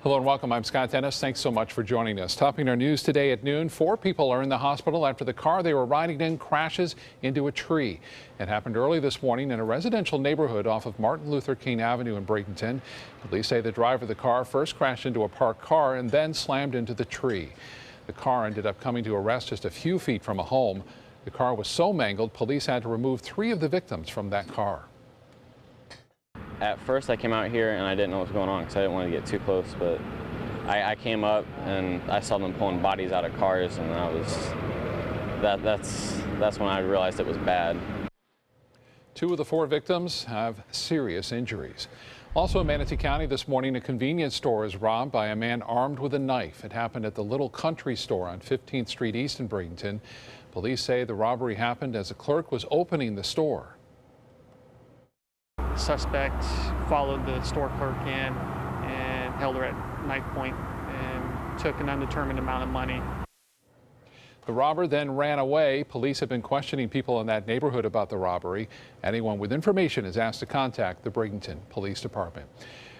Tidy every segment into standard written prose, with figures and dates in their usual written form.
Hello and welcome. I'm Scott Dennis. Thanks so much for joining us. Topping our news today at noon, 4 people are in the hospital after the car they were riding in crashes into a tree. It happened early this morning in a residential neighborhood off of Martin Luther King Avenue in Bradenton. Police say the driver of the car first crashed into a parked car and then slammed into the tree. The car ended up coming to a rest just a few feet from a home. The car was so mangled, police had to remove 3 of the victims from that car. At first I came out here and I didn't know what was going on because I didn't want to get too close, but I came up and I saw them pulling bodies out of cars, and that's when I realized it was bad. 2 of the 4 victims have serious injuries. Also in Manatee County this morning, a convenience store is robbed by a man armed with a knife. It happened at the Little Country Store on 15th Street East in Bradenton. Police say the robbery happened as a clerk was opening the store. The suspect followed the store clerk in and held her at knife point and took an undetermined amount of money. The robber then ran away. Police have been questioning people in that neighborhood about the robbery. Anyone with information is asked to contact the Bradenton Police Department.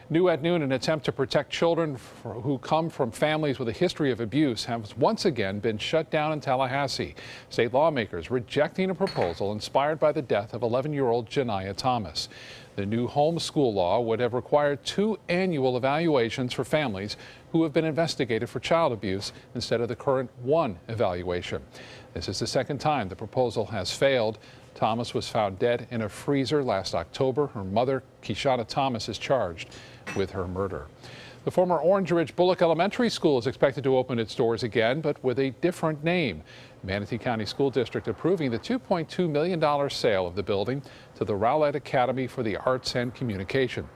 New at noon, an attempt to protect children who come from families with a history of abuse has once again been shut down in Tallahassee. State lawmakers rejecting a proposal inspired by the death of 11-year-old Janiyah Thomas. The new homeschool law would have required 2 annual evaluations for families who have been investigated for child abuse instead of the current 1 evaluation. This is the second time the proposal has failed. Thomas was found dead in a freezer last October. Her mother, Keshana Thomas, is charged with her murder. The former Orange Ridge Bullock Elementary School is expected to open its doors again, but with a different name. Manatee County School District approving the $2.2 million sale of the building to the Rowlett Academy for the Arts and Communication.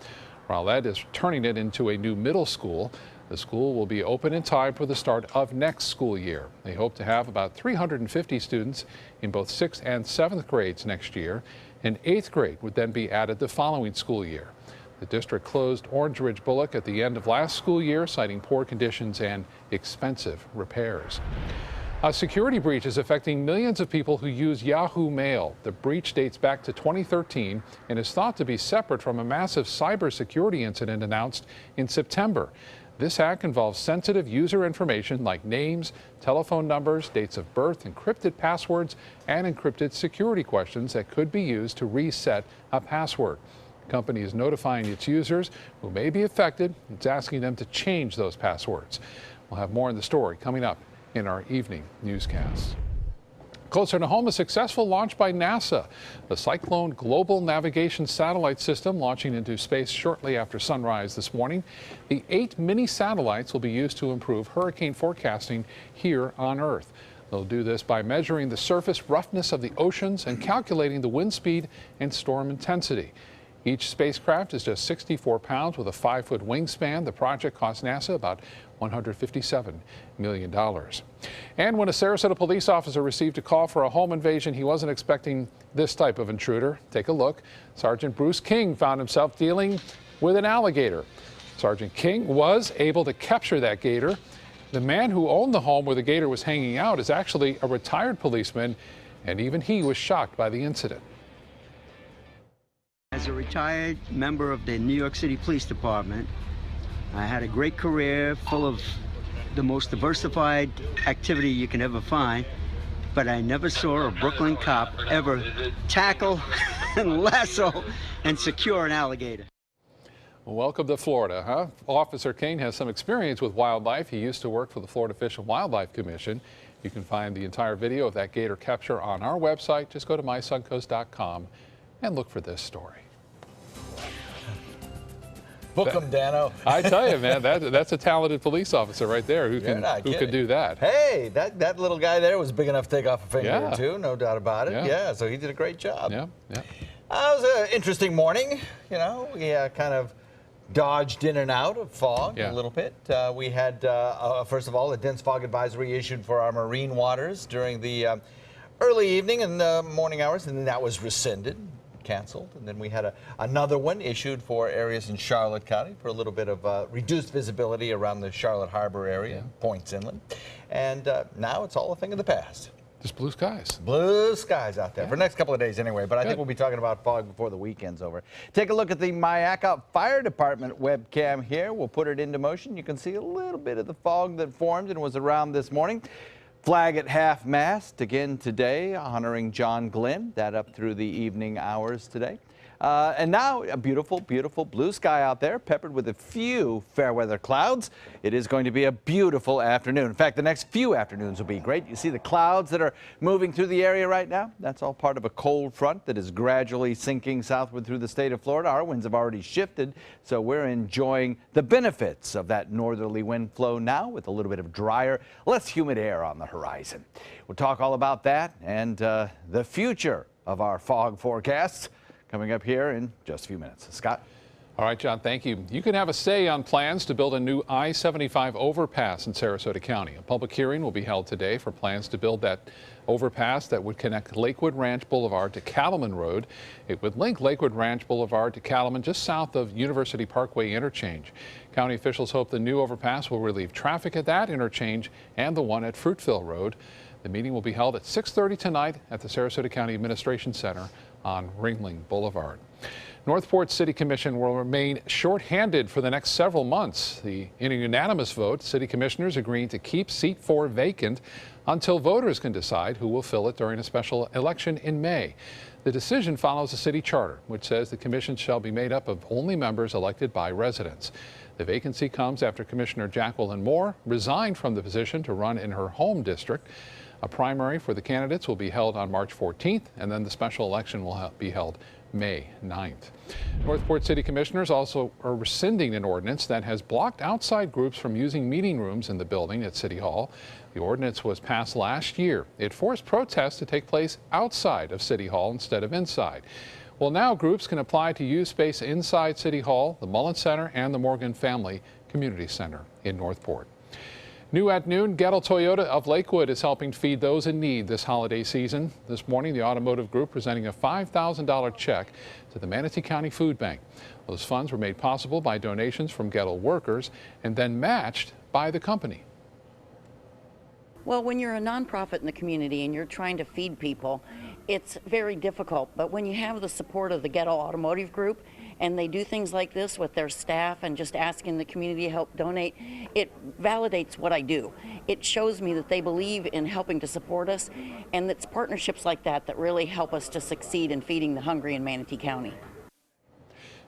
Rowlett is turning it into a new middle school. The school will be open in time for the start of next school year. They hope to have about 350 students in both 6th and 7th grades next year, and 8th grade would then be added the following school year. The district closed Orange Ridge Bullock at the end of last school year, citing poor conditions and expensive repairs. A security breach is affecting millions of people who use Yahoo Mail. The breach dates back to 2013 and is thought to be separate from a massive cybersecurity incident announced in September. This hack involves sensitive user information like names, telephone numbers, dates of birth, encrypted passwords, and encrypted security questions that could be used to reset a password. The company is notifying its users who may be affected. It's asking them to change those passwords. We'll have more on the story coming up in our evening newscast. Closer to home, a successful launch by NASA. The Cyclone Global Navigation Satellite System launching into space shortly after sunrise this morning. The 8 mini satellites will be used to improve hurricane forecasting here on Earth. They'll do this by measuring the surface roughness of the oceans and calculating the wind speed and storm intensity. Each spacecraft is just 64 pounds with a 5-foot wingspan. The project cost NASA about $157 million. And when a Sarasota police officer received a call for a home invasion, he wasn't expecting this type of intruder. Take a look. Sergeant Bruce King found himself dealing with an alligator. Sergeant King was able to capture that gator. The man who owned the home where the gator was hanging out is actually a retired policeman, and even he was shocked by the incident. As a retired member of the New York City Police Department, I had a great career full of the most diversified activity you can ever find, but I never saw a Brooklyn cop ever tackle and lasso and secure an alligator. Welcome to Florida, huh? Officer King has some experience with wildlife. He used to work for the Florida Fish and Wildlife Commission. You can find the entire video of that gator capture on our website. Just go to mysuncoast.com and look for this story. Book him, Dano. I tell you, man, that's a talented police officer right there who could do that. Hey, that little guy there was big enough to take off a finger or two, no doubt about it. Yeah, so he did a great job. Yeah. It was an interesting morning. You know, we kind of dodged in and out of fog a little bit. We had, first of all, a dense fog advisory issued for our marine waters during the early evening and morning hours, and then that was rescinded. Canceled, and then we had another one issued for areas in Charlotte County for a little bit of reduced visibility around the Charlotte Harbor area, Points Inland, and now it's all a thing of the past. Just blue skies. Blue skies out there for the next couple of days anyway, but I think Good. we'll be talking about fog before the weekend's over. Take a look at the Myakka Fire Department webcam here. We'll put it into motion. You can see a little bit of the fog that formed and was around this morning. Flag at half-mast again today, honoring John Glenn. That up through the evening hours today. And now a beautiful, beautiful blue sky out there, peppered with a few fair weather clouds. It is going to be a beautiful afternoon. In fact, the next few afternoons will be great. You see the clouds that are moving through the area right now? That's all part of a cold front that is gradually sinking southward through the state of Florida. Our winds have already shifted, so we're enjoying the benefits of that northerly wind flow now with a little bit of drier, less humid air on the horizon. We'll talk all about that and the future of our fog forecasts coming up here in just a few minutes. Scott? All right, John, thank you. You can have a say on plans to build a new I-75 overpass in Sarasota County. A public hearing will be held today for plans to build that overpass that would connect Lakewood Ranch Boulevard to Cattleman Road. It would link Lakewood Ranch Boulevard to Cattleman just south of University Parkway interchange. County officials hope the new overpass will relieve traffic at that interchange and the one at Fruitville Road. The meeting will be held at 6:30 tonight at the Sarasota County Administration Center on Ringling Boulevard. Northport City Commission will remain short-handed for the next several months. In a unanimous vote, city commissioners agreeing to keep seat 4 vacant until voters can decide who will fill it during a special election in May. The decision follows the city charter, which says the commission shall be made up of only members elected by residents. The vacancy comes after Commissioner Jacqueline Moore resigned from the position to run in her home district. A primary for the candidates will be held on March 14th, and then the special election will be held May 9th. Northport City Commissioners also are rescinding an ordinance that has blocked outside groups from using meeting rooms in the building at City Hall. The ordinance was passed last year. It forced protests to take place outside of City Hall instead of inside. Well, now groups can apply to use space inside City Hall, the Mullen Center, and the Morgan Family Community Center in Northport. New at noon, Gettle Toyota of Lakewood is helping feed those in need this holiday season. This morning, the automotive group presenting a $5,000 check to the Manatee County Food Bank. Those funds were made possible by donations from Gettle workers and then matched by the company. Well, when you're a nonprofit in the community and you're trying to feed people, it's very difficult. But when you have the support of the Gettle Automotive Group, and they do things like this with their staff and just asking the community to help donate, it validates what I do. It shows me that they believe in helping to support us, and it's partnerships like that that really help us to succeed in feeding the hungry in Manatee County.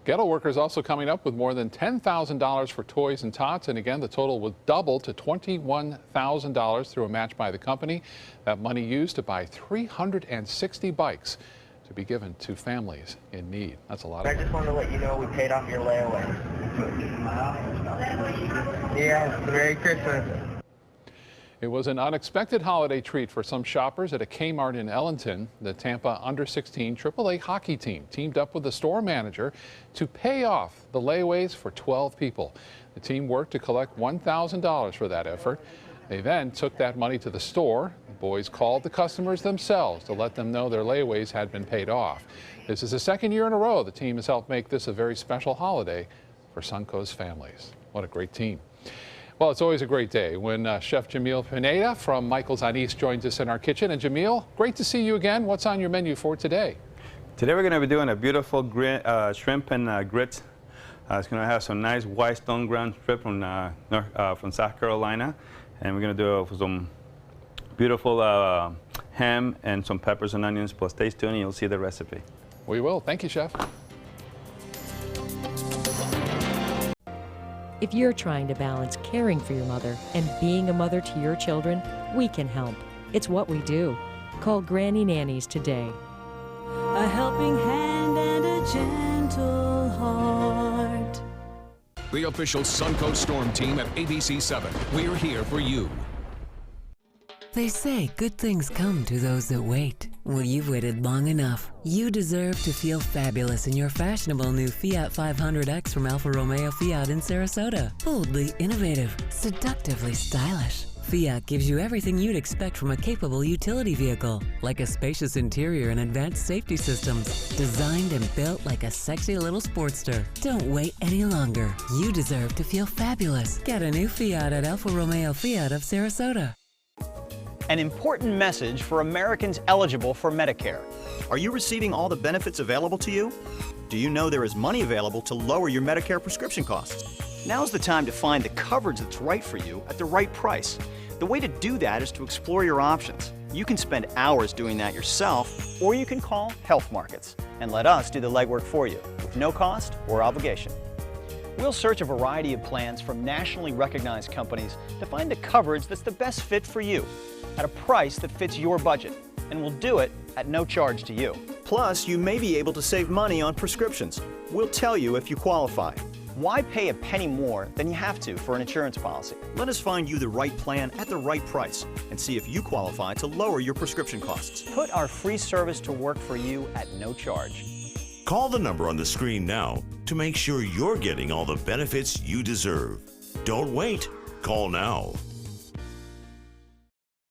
Gettle workers also coming up with more than $10,000 for toys and tots, and again the total will double to $21,000 through a match by the company. That money used to buy 360 bikes to be given to families in need. That's a lot. I just wanted to let you know we paid off your layaway. Yeah, Merry Christmas. It was an unexpected holiday treat for some shoppers at a Kmart in Ellington. The Tampa under-16 AAA hockey team teamed up with the store manager to pay off the layaways for 12 people. The team worked to collect $1,000 for that effort. They then took that money to the store. The boys called the customers themselves to let them know their layaways had been paid off. This is the second year in a row the team has helped make this a very special holiday for Suncoast families. What a great team. Well, it's always a great day when Chef Jamil Pineda from Michael's on East joins us in our kitchen. And Jamil, great to see you again. What's on your menu for today? Today we're going to be doing a beautiful shrimp and grits. It's going to have some nice white stone ground shrimp from South Carolina. And we're going to do some beautiful ham and some peppers and onions, plus stay tuned and you'll see the recipe. We will. Thank you, Chef. If you're trying to balance caring for your mother and being a mother to your children, we can help. It's what we do. Call Granny Nannies today. A helping hand and a gentle heart. The official Suncoast Storm team at ABC 7. We're here for you. They say good things come to those that wait. Well, you've waited long enough. You deserve to feel fabulous in your fashionable new Fiat 500X from Alfa Romeo Fiat in Sarasota. Boldly innovative, seductively stylish. Fiat gives you everything you'd expect from a capable utility vehicle, like a spacious interior and advanced safety systems, designed and built like a sexy little Sportster. Don't wait any longer. You deserve to feel fabulous. Get a new Fiat at Alfa Romeo Fiat of Sarasota. an important message for Americans eligible for Medicare. Are you receiving all the benefits available to you? Do you know there is money available to lower your Medicare prescription costs? Now's the time to find the coverage that's right for you at the right price. The way to do that is to explore your options. You can spend hours doing that yourself, or you can call Health Markets and let us do the legwork for you with no cost or obligation. We'll search a variety of plans from nationally recognized companies to find the coverage that's the best fit for you at a price that fits your budget, and we'll do it at no charge to you. Plus, you may be able to save money on prescriptions. We'll tell you if you qualify. Why pay a penny more than you have to for an insurance policy? Let us find you the right plan at the right price and see if you qualify to lower your prescription costs. Put our free service to work for you at no charge. Call the number on the screen now to make sure you're getting all the benefits you deserve. Don't wait. Call now.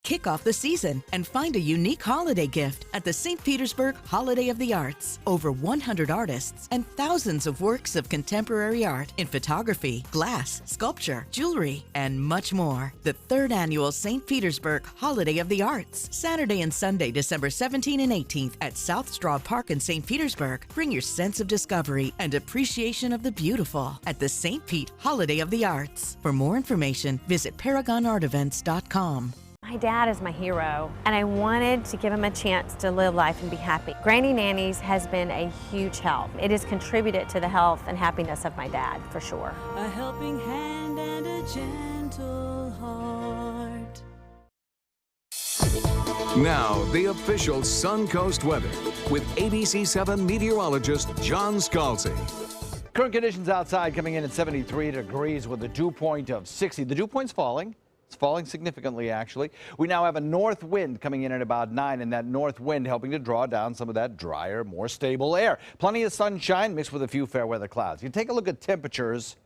Kick off the season and find a unique holiday gift at the St. Petersburg Holiday of the Arts. Over 100 artists and thousands of works of contemporary art in photography, glass, sculpture, jewelry, and much more. The 3rd annual St. Petersburg Holiday of the Arts. Saturday and Sunday, December 17 and 18th at South Straw Park in St. Petersburg. Bring your sense of discovery and appreciation of the beautiful at the St. Pete Holiday of the Arts. For more information, visit ParagonArtEvents.com. My dad is my hero, and I wanted to give him a chance to live life and be happy. Granny Nannies has been a huge help. It has contributed to the health and happiness of my dad, for sure. A helping hand and a gentle heart. Now, the official Suncoast weather with ABC7 meteorologist John Scalzi. Current conditions outside coming in at 73 degrees with a dew point of 60. The dew point's falling. It's falling significantly, actually. We now have a north wind coming in at about 9, and that north wind helping to draw down some of that drier, more stable air. Plenty of sunshine mixed with a few fair weather clouds. You take a look at temperatures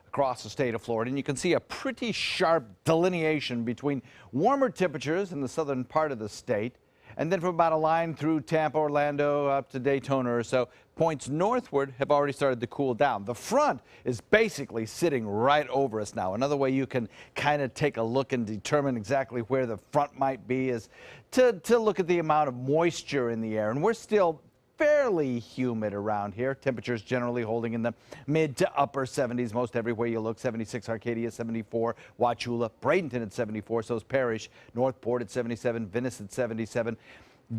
across the state of Florida, and you can see a pretty sharp delineation between warmer temperatures in the southern part of the state, and then from about a line through Tampa, Orlando, up to Daytona or so, points northward have already started to cool down. The front is basically sitting right over us now. Another way you can kind of take a look and determine exactly where the front might be is to look at the amount of moisture in the air. And we're still fairly humid around here. Temperatures generally holding in the mid to upper 70s most everywhere you look. 76 Arcadia, 74 Wauchula, Bradenton at 74, so is Parrish, Northport at 77, Venice at 77.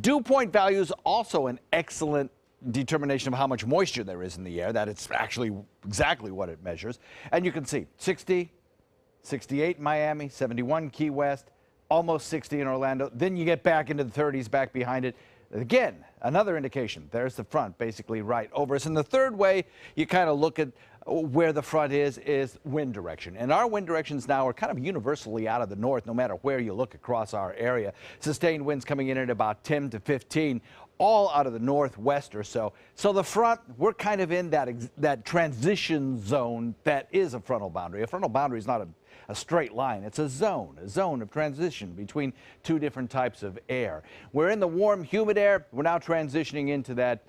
Dew point values also an excellent determination of how much moisture there is in the air. That it's actually exactly what it measures. And you can see 60, 68 in Miami, 71 Key West, almost 60 in Orlando. Then you get back into the 30s back behind it. Again, another indication. There's the front basically right over us. And the third way you kind of look at where the front is wind direction. And our wind directions now are kind of universally out of the north, no matter where you look across our area. Sustained winds coming in at about 10 to 15, all out of the northwest or so. So the front, we're kind of in that transition zone that is a frontal boundary. A frontal boundary is not a straight line. It's a zone of transition between two different types of air. We're in the warm, humid air. We're now transitioning into that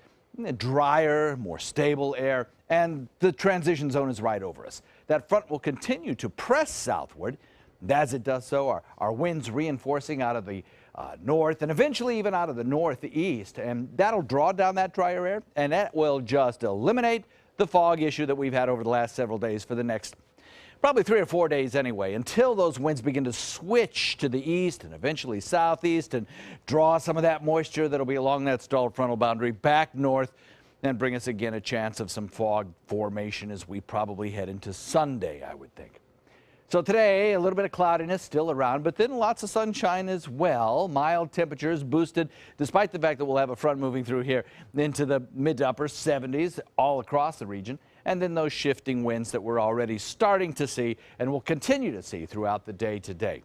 drier, more stable air, and the transition zone is right over us. That front will continue to press southward. And as it does so, our winds reinforcing out of the north and eventually even out of the northeast, and that'll draw down that drier air, and that will just eliminate the fog issue that we've had over the last several days for the next probably 3 or 4 days anyway, until those winds begin to switch to the east and eventually southeast and draw some of that moisture that'll be along that stalled frontal boundary back north and bring us again a chance of some fog formation as we probably head into Sunday, I would think. So today, a little bit of cloudiness still around, but then lots of sunshine as well. Mild temperatures boosted, despite the fact that we'll have a front moving through here into the mid to upper 70s all across the region. And then those shifting winds that we're already starting to see and will continue to see throughout the day today.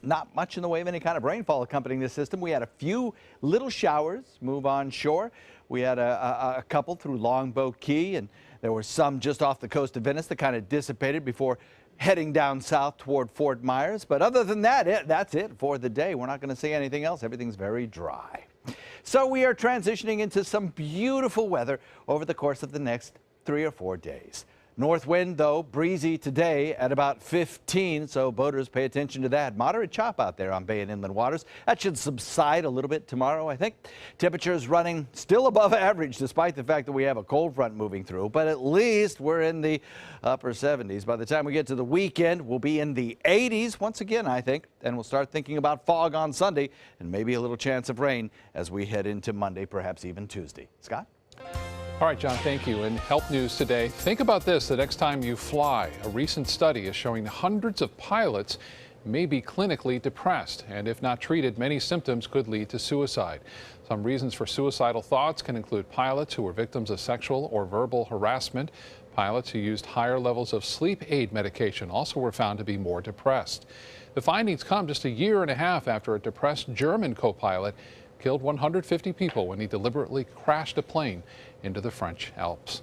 Not much in the way of any kind of rainfall accompanying this system. We had a few little showers move on shore. We had a couple through Longboat Key, and there were some just off the coast of Venice that kind of dissipated before heading down south toward Fort Myers. But other than that, that's it for the day. We're not going to see anything else. Everything's very dry. So we are transitioning into some beautiful weather over the course of the next 3 or 4 days. North wind, though, breezy today at about 15, so boaters pay attention to that. Moderate chop out there on bay and inland waters. That should subside a little bit tomorrow, I think. Temperatures running still above average despite the fact that we have a cold front moving through, but at least we're in the upper 70s. By the time we get to the weekend, we'll be in the 80s once again, I think, and we'll start thinking about fog on Sunday and maybe a little chance of rain as we head into Monday, perhaps even Tuesday. Scott? All right, John, thank you. And health news today. Think about this the next time you fly. A recent study is showing hundreds of pilots may be clinically depressed, and if not treated, many symptoms could lead to suicide. Some reasons for suicidal thoughts can include pilots who were victims of sexual or verbal harassment. Pilots who used higher levels of sleep aid medication also were found to be more depressed. The findings come just a year and a half after a depressed German co-pilot killed 150 people when he deliberately crashed a plane into the French Alps.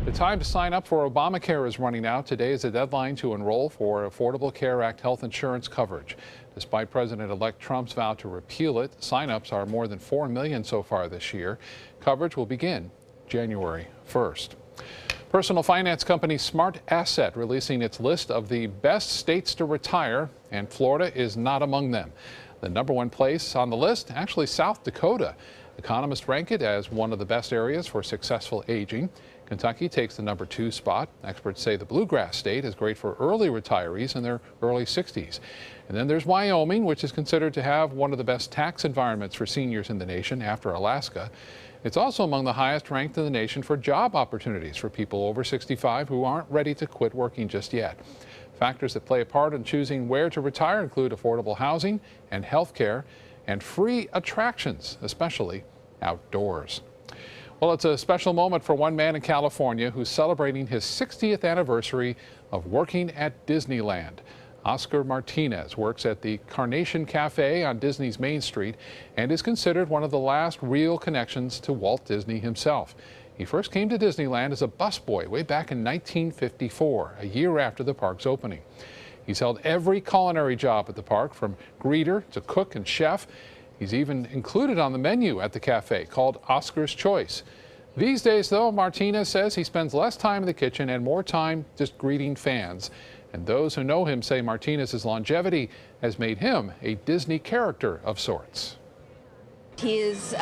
The time to sign up for Obamacare is running out. Today is the deadline to enroll for Affordable Care Act health insurance coverage. Despite President-elect Trump's vow to repeal it, sign-ups are more than 4 million so far this year. Coverage will begin January 1st. Personal finance company Smart Asset releasing its list of the best states to retire, and Florida is not among them. The #1 place on the list, actually South Dakota. Economists rank it as one of the best areas for successful aging. Kentucky takes the #2 spot. Experts say the Bluegrass State is great for early retirees in their early 60s. And then there's Wyoming, which is considered to have one of the best tax environments for seniors in the nation after Alaska. It's also among the highest ranked in the nation for job opportunities for people over 65 who aren't ready to quit working just yet. Factors that play a part in choosing where to retire include affordable housing and health care and free attractions, especially outdoors. Well, it's a special moment for one man in California who's celebrating his 60th anniversary of working at Disneyland. Oscar Martinez works at the Carnation Cafe on Disney's Main Street and is considered one of the last real connections to Walt Disney himself. He first came to Disneyland as a busboy way back in 1954, a year after the park's opening. He's held every culinary job at the park, from greeter to cook and chef. He's even included on the menu at the cafe, called Oscar's Choice. These days, though, Martinez says he spends less time in the kitchen and more time just greeting fans. And those who know him say Martinez's longevity has made him a Disney character of sorts. He is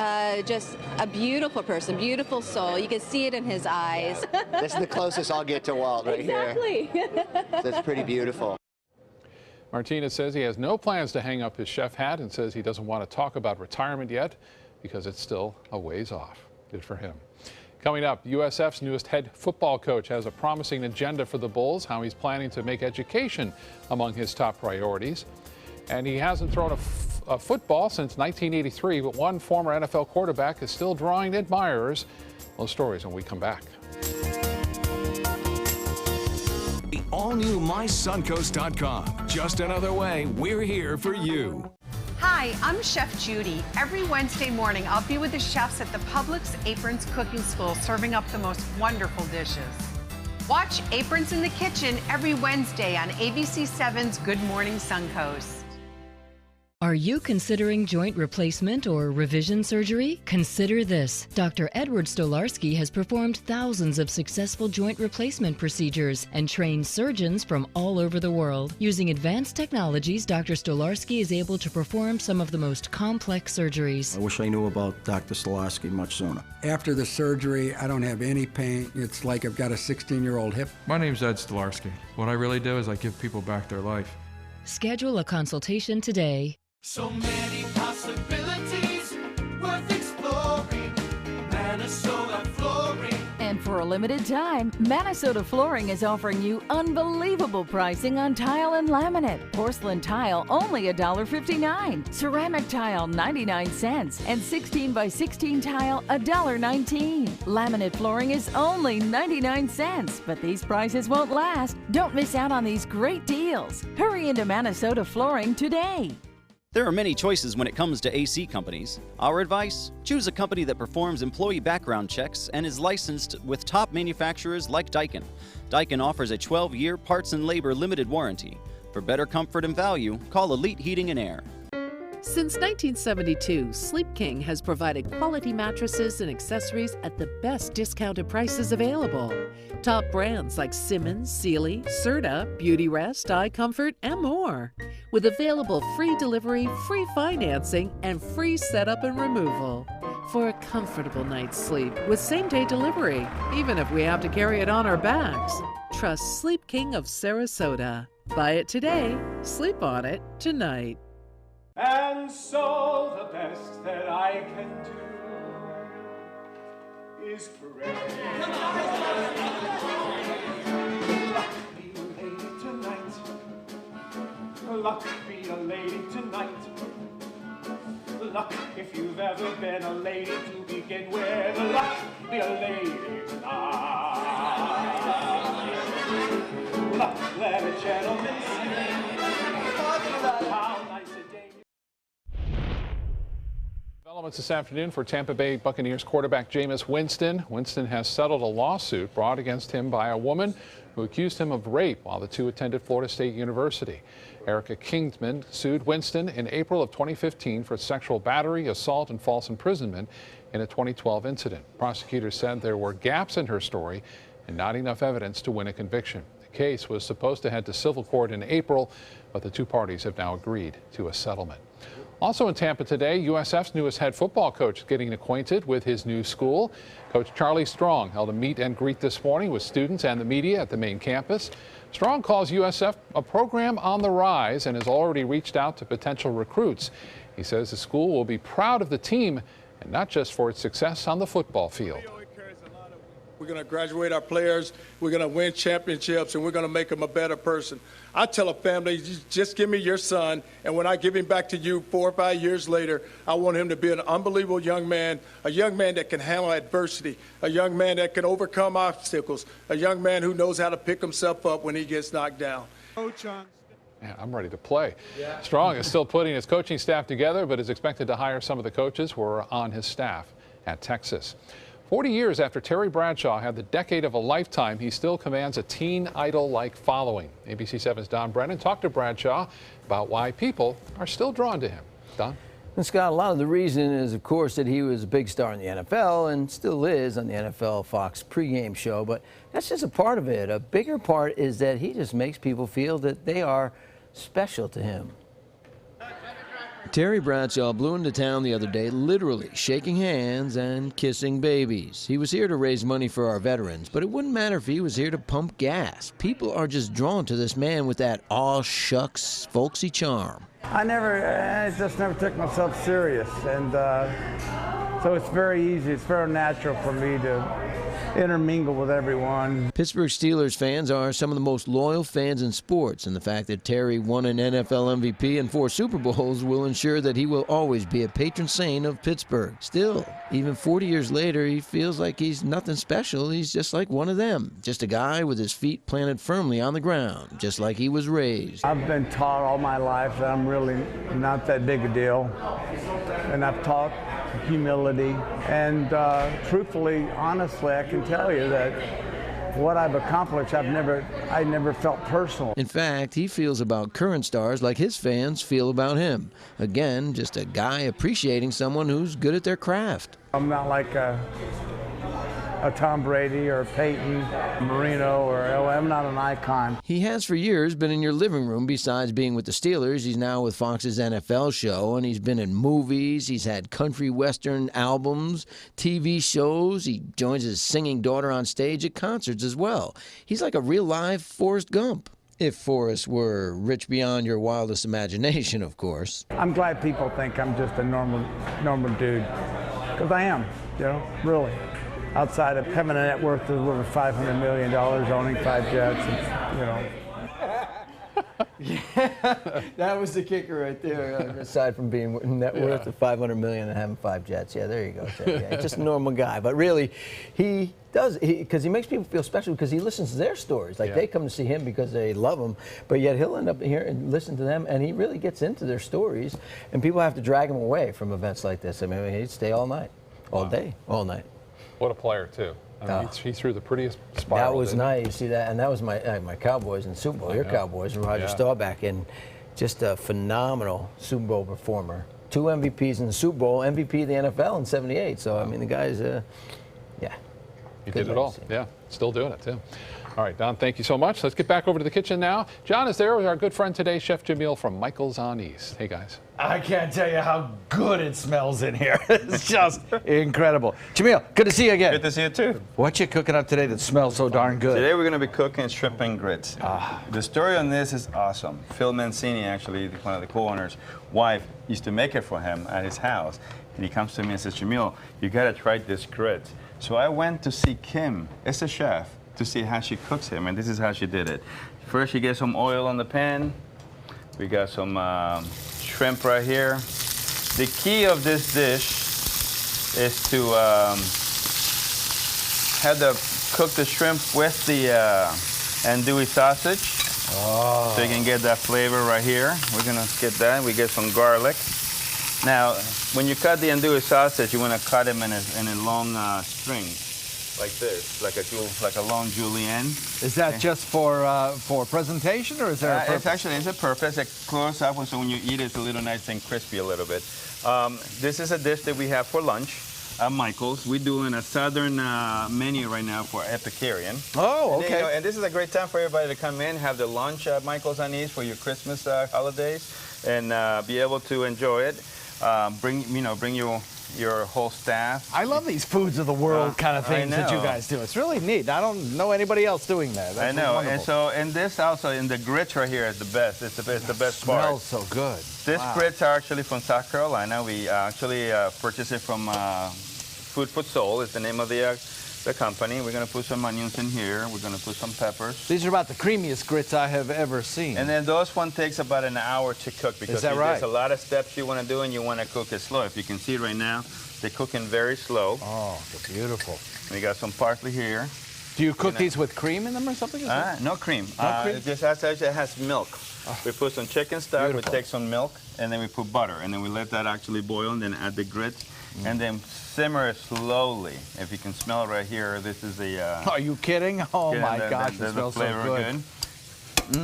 just a beautiful person, beautiful soul. You can see it in his eyes. This is the closest I'll get to Walt right exactly. here. That's pretty beautiful. Martinez says he has no plans to hang up his chef hat and says he doesn't want to talk about retirement yet because it's still a ways off. Good for him. Coming up, USF's newest head football coach has a promising agenda for the Bulls, how he's planning to make education among his top priorities. And he hasn't thrown a football since 1983, but one former NFL quarterback is still drawing admirers. Those stories when we come back. The all-new MySuncoast.com. Just another way we're here for you. Hi, I'm Chef Judy. Every Wednesday morning, I'll be with the chefs at the Publix Aprons Cooking School, serving up the most wonderful dishes. Watch Aprons in the Kitchen every Wednesday on ABC7's Good Morning Suncoast. Are you considering joint replacement or revision surgery? Consider this. Dr. Edward Stolarski has performed thousands of successful joint replacement procedures and trained surgeons from all over the world. Using advanced technologies, Dr. Stolarski is able to perform some of the most complex surgeries. I wish I knew about Dr. Stolarski much sooner. After the surgery, I don't have any pain. It's like I've got a 16-year-old hip. My name's Ed Stolarski. What I really do is I give people back their life. Schedule a consultation today. So many possibilities worth exploring. Minnesota Flooring. And for a limited time, Minnesota Flooring is offering you unbelievable pricing on tile and laminate. Porcelain tile only $1.59. Ceramic tile 99 cents. And 16 by 16 tile $1.19. Laminate flooring is only 99 cents. But these prices won't last. Don't miss out on these great deals. Hurry into Minnesota Flooring today. There are many choices when it comes to AC companies. Our advice? Choose a company that performs employee background checks and is licensed with top manufacturers like Daikin. Daikin offers a 12-year parts and labor limited warranty. For better comfort and value, call Elite Heating and Air. Since 1972, Sleep King has provided quality mattresses and accessories at the best discounted prices available. Top brands like Simmons, Sealy, Serta, Beautyrest, iComfort, and more. With available free delivery, free financing, and free setup and removal. For a comfortable night's sleep with same-day delivery, even if we have to carry it on our backs. Trust Sleep King of Sarasota. Buy it today, sleep on it tonight. And so the best that I can do is pray. Luck be a lady tonight. Luck be a lady tonight. Luck, if you've ever been a lady to begin with. Luck be a lady tonight. Luck, let a gentleman sing. How nice a day. Developments this afternoon for Tampa Bay Buccaneers quarterback Jameis Winston. Winston has settled a lawsuit brought against him by a woman who accused him of rape while the two attended Florida State University. Erica Kingsman sued Winston in April of 2015 for sexual battery, assault, and false imprisonment in a 2012 incident. Prosecutors said there were gaps in her story and not enough evidence to win a conviction. The case was supposed to head to civil court in April, but the two parties have now agreed to a settlement. Also in Tampa today, USF's newest head football coach is getting acquainted with his new school. Coach Charlie Strong held a meet and greet this morning with students and the media at the main campus. Strong calls USF a program on the rise and has already reached out to potential recruits. He says the school will be proud of the team and not just for its success on the football field. We're going to graduate our players, we're going to win championships, and we're going to make them a better person. I tell a family, just give me your son, and when I give him back to you 4 or 5 years later, I want him to be an unbelievable young man, a young man that can handle adversity, a young man that can overcome obstacles, a young man who knows how to pick himself up when he gets knocked down. Man, I'm ready to play. Yeah. Strong is still putting his coaching staff together, but is expected to hire some of the coaches who are on his staff at Texas. 40 years after Terry Bradshaw had the decade of a lifetime, he still commands a teen idol-like following. ABC 7's Don Brennan talked to Bradshaw about why people are still drawn to him. Don? And Scott, a lot of the reason is, of course, that he was a big star in the NFL and still is on the NFL Fox pregame show, but that's just a part of it. A bigger part is that he just makes people feel that they are special to him. Terry Bradshaw blew into town the other day, literally shaking hands and kissing babies. He was here to raise money for our veterans, but it wouldn't matter if he was here to pump gas. People are just drawn to this man with that aw shucks folksy charm. I just never took myself serious, and so it's very easy, it's very natural for me to intermingle with everyone. Pittsburgh Steelers fans are some of the most loyal fans in sports, and the fact that Terry won an NFL MVP and 4 Super Bowls will ensure that he will always be a patron saint of Pittsburgh. Still, even 40 years later, he feels like he's nothing special. He's just like one of them, just a guy with his feet planted firmly on the ground, just like he was raised. I've been taught all my life that I'm really not that big a deal, and I've taught humility, and truthfully, honestly, I can tell you that what I've accomplished, I never felt personal. In fact, he feels about current stars like his fans feel about him. Again, just a guy appreciating someone who's good at their craft. I'm not like a Tom Brady or Peyton, Marino, or I'm not an icon. He has for years been in your living room. Besides being with the Steelers, he's now with Fox's NFL show, and he's been in movies. He's had country western albums, TV shows. He joins his singing daughter on stage at concerts as well. He's like a real live Forrest Gump. If Forrest were rich beyond your wildest imagination, of course. I'm glad people think I'm just a normal dude, because I am, really. Outside of having a net worth of over $500 million, owning 5 jets, Yeah, that was the kicker right there. Aside from being net worth of $500 million and having 5 jets. Yeah, there you go. Yeah, just a normal guy. But really, he does, because he makes people feel special because he listens to their stories. Like they come to see him because they love him, but yet he'll end up here and listen to them, and he really gets into their stories, and people have to drag him away from events like this. I mean, he'd stay all night, all day, all night. What a player, too. I mean, he threw the prettiest spiral. That was nice. You see that? And that was my Cowboys in the Super Bowl. Your Cowboys and Roger Staubach, and just a phenomenal Super Bowl performer. 2 MVPs in the Super Bowl, MVP of the NFL in '78. So, I mean, the guy's, He did it all. Yeah, still doing it, too. All right, Don, thank you so much. Let's get back over to the kitchen now. John is there with our good friend today, Chef Jamil from Michael's on East. Hey, guys. I can't tell you how good it smells in here. It's just incredible. Jamil, good to see you again. Good to see you too. What you cooking up today that smells so darn good? Today we're going to be cooking shrimp and grits. The story on this is awesome. Phil Mancini, actually, one of the co-owners' wife, used to make it for him at his house. And he comes to me and says, Jamil, you got to try this grits. So I went to see Kim, as a chef, to see how she cooks him, and this is how she did it. First, you get some oil on the pan. We got some shrimp right here. The key of this dish is to cook the shrimp with the andouille sausage. Oh. So you can get that flavor right here. We're gonna get that. We get some garlic. Now, when you cut the andouille sausage, you want to cut them in a long string, like this, like a long julienne. Is that just for presentation, or is there a purpose? It's a purpose. It close up, so when you eat it, it's a little nice and crispy a little bit. This is a dish that we have for lunch at Michael's. We're doing a southern menu right now for Epicurean. Oh, okay. And this is a great time for everybody to come in, have the lunch at Michael's on East for your Christmas holidays, and be able to enjoy it. Bring your whole staff. I love these foods of the world kind of things that you guys do. It's really neat. I don't know anybody else doing that. That's I know. wonderful. And this also, in the grits right here is the best. It's the best part. Smells so good. This grits are actually from South Carolina. We actually purchased it from Food for Soul is the name of the company. We're going to put some onions in here. We're going to put some peppers. These are about the creamiest grits I have ever seen. And then those one takes about an hour to cook because there's a lot of steps you want to do, and you want to cook it slow. If you can see right now, they're cooking very slow. Oh, they're beautiful. We got some parsley here. Do you cook these with cream in them or something? No cream. No cream? It just has milk. We put some chicken stock, we take some milk, and then we put butter, and then we let that actually boil, and then add the grits, and then simmer it slowly. If you can smell it right here, this is the... Are you kidding? Oh my gosh, it smells so good.